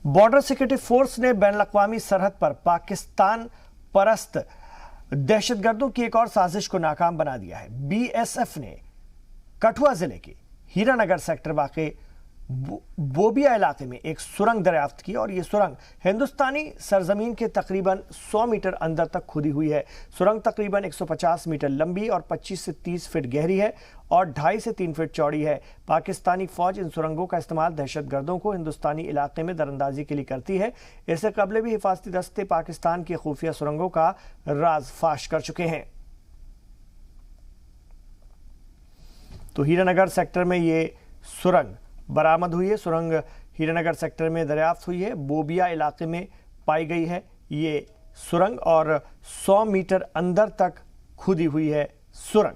Border security force ने बैनुल-अक़वामी सरहद पर पाकिस्तान परस्त दहशतगर्दों की एक और साजिश को नाकाम बना दिया है। बीएसएफ ने कठुआ जिले के हीरानगर सेक्टर वाक़े बोबिया इलाके में एक सुरंग दरियाफ्त की और ये सुरंग हिंदुस्तानी सरजमीन के तकरीबन 100 मीटर अंदर तक खुदी हुई है। सुरंग तकरीबन 150 मीटर लंबी और 25 से 30 फीट गहरी है और 2.5 से 3 फीट चौड़ी है। पाकिस्तानी फौज इन सुरंगों का इस्तेमाल दहशतगर्दों को हिंदुस्तानी इलाके में दरअंदाजी के लिए करती है। इससे कबल भी हिफाजती दस्ते पाकिस्तान की खुफिया सुरंगों का राज फाश कर चुके हैं। तो हीरानगर सेक्टर में ये सुरंग बरामद हुई है। सुरंग हीरानगर सेक्टर में दरियाफ्त हुई है, बोबिया इलाके में पाई गई है ये सुरंग और 100 मीटर अंदर तक खुदी हुई है सुरंग।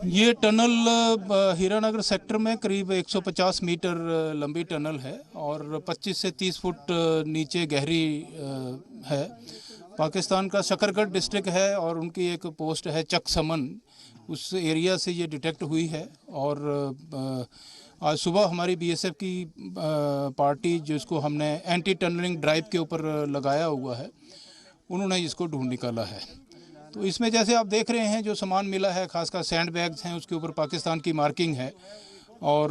ये टनल हीरानगर सेक्टर में करीब 150 मीटर लंबी टनल है और 25 से 30 फुट नीचे गहरी है। पाकिस्तान का शकरगढ़ डिस्ट्रिक्ट है और उनकी एक पोस्ट है चक समन, उस एरिया से ये डिटेक्ट हुई है। और आज सुबह हमारी बीएसएफ की पार्टी जिसको हमने एंटी टनलिंग ड्राइव के ऊपर लगाया हुआ है, उन्होंने इसको ढूंढ निकाला है। तो इसमें जैसे आप देख रहे हैं जो सामान मिला है, खासकर सैंड बैग्स हैं, उसके ऊपर पाकिस्तान की मार्किंग है और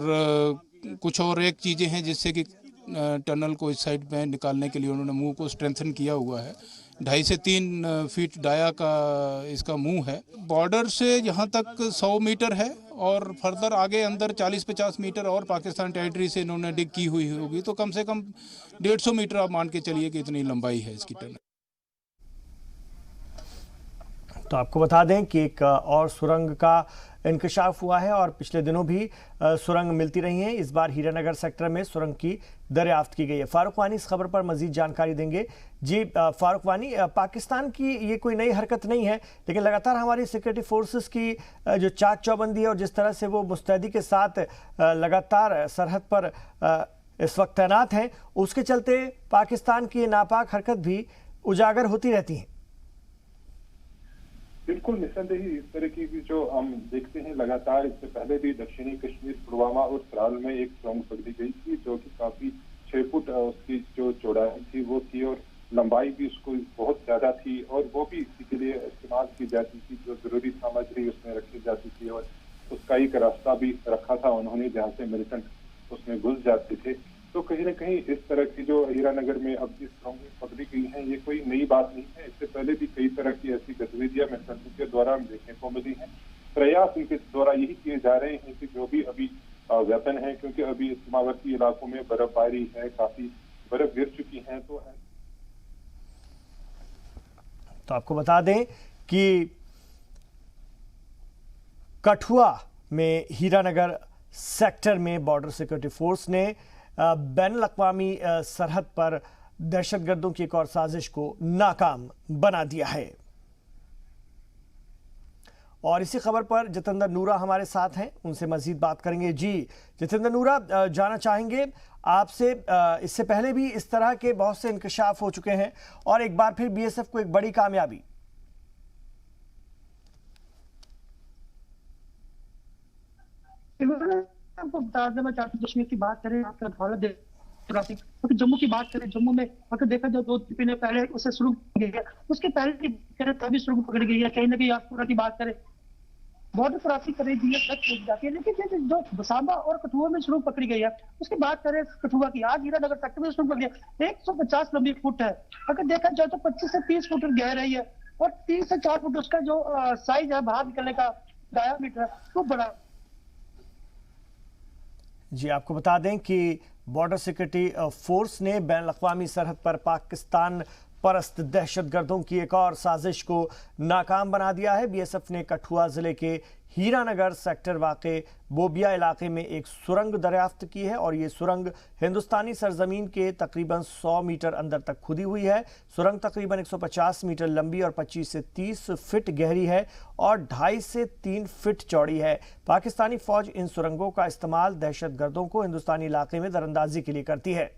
कुछ और एक चीज़ें हैं जिससे कि टनल को इस साइड में निकालने के लिए उन्होंने मुंह को स्ट्रेंथन किया हुआ है। 2.5 से 3 फीट डाया का इसका मुंह है। बॉर्डर से यहाँ तक 100 मीटर है और फर्दर आगे अंदर 40-50 मीटर और पाकिस्तान टेरिटरी से इन्होंने डिग की हुई होगी, तो कम से कम 150 मीटर आप मान के चलिए कि इतनी लंबाई है इसकी टनल। तो आपको बता दें कि एक और सुरंग का इंकशाफ हुआ है और पिछले दिनों भी सुरंग मिलती रही हैं। इस बार हीरानगर सेक्टर में सुरंग की दरियाफ्त की गई है। फारूक वानी इस खबर पर मजीद जानकारी देंगे। जी फारूक वानी, पाकिस्तान की ये कोई नई हरकत नहीं है, लेकिन लगातार हमारी सिक्योरिटी फोर्सेस की जो चाक चौबंदी है और जिस तरह से वो मुस्तैदी के साथ लगातार सरहद पर इस वक्त तैनात हैं, उसके चलते पाकिस्तान की नापाक हरकत भी उजागर होती रहती है। बिल्कुल निस्संदेही इस तरह की जो हम देखते हैं लगातार, इससे पहले भी दक्षिणी कश्मीर, पुलवामा और त्राल में एक सुरंग पकड़ी गई थी जो कि काफी 6 फुट उसकी जो चौड़ाई थी वो थी और लंबाई भी उसको बहुत ज्यादा थी और वो भी इसी के लिए इस्तेमाल की जाती थी। जो जरूरी सामग्री उसमें रखी जाती थी और उसका एक रास्ता भी रखा था उन्होंने जहाँ से मिलिटेंट उसमें घुस जाते थे। तो कहीं ना कहीं इस तरह की जो हीरानगर में अब जिस सुरंग पकड़ी गई है ये कोई नई बात नहीं है। इससे पहले भी कई तरह की ऐसी गतिविधियां मिलिटेंट्स के द्वारा देखने को मिली हैं। प्रयास इनके द्वारा यही किए जा रहे हैं कि जो भी अभी वेपन है, क्योंकि अभी सीमावर्ती इलाकों में बर्फबारी है, काफी बर्फ गिर चुकी है। तो आपको बता दें कि कठुआ में हीरानगर सेक्टर में बॉर्डर सिक्योरिटी फोर्स ने बैनुल-अक़वामी सरहद पर दहशतगर्दों की एक और साजिश को नाकाम बना दिया है। और इसी खबर पर जितेंद्र नूरा हमारे साथ हैं, उनसे मजीद बात करेंगे। जी जितेंद्र नूरा, जानना चाहेंगे आपसे, इससे पहले भी इस तरह के बहुत से इंकशाफ हो चुके हैं और एक बार फिर बीएसएफ को एक बड़ी कामयाबी। आपको बता देना चाहती हूँ, कश्मीर की बात करें, आपका हालत तो जम्मू की बात करें, जम्मू में अगर देखा जाए 2 दिन पहले उसे शुरू की गई है, उसके पहले करें तभी शुरू पकड़ी गई है। कहीं ना कहीं आप पूरा की बात करें, बॉर्डर क्रॉसिंग कर रही है जाती है, लेकिन जो बसांबा और कठुआ में शुरू पकड़ी गई है, उसकी बात करें कठुआ की, आज हीरानगर सेक्टर में शुरू पकड़ी है। 150 लंबी फुट है, अगर देखा जाए तो 25 से 30 फुट गहराई है और 3 से 4 फुट उसका जो साइज है, बाहर निकलने का डायामीटर है, वो बड़ा। जी आपको बता दें कि बॉर्डर सिक्योरिटी फोर्स ने बैनुल-अक़वामी सरहद पर पाकिस्तान परस्त दहशतगर्दों की एक और साजिश को नाकाम बना दिया है। बीएसएफ ने कठुआ जिले के हीरानगर सेक्टर वाक़े बोबिया इलाके में एक सुरंग दरियाफ्त की है और ये सुरंग हिंदुस्तानी सरजमीन के तकरीबन 100 मीटर अंदर तक खुदी हुई है। सुरंग तकरीबन 150 मीटर लंबी और 25 से 30 फीट गहरी है और 2.5 से 3 फीट चौड़ी है। पाकिस्तानी फौज इन सुरंगों का इस्तेमाल दहशतगर्दों को हिंदुस्तानी इलाके में दरअंदाजी के लिए करती है।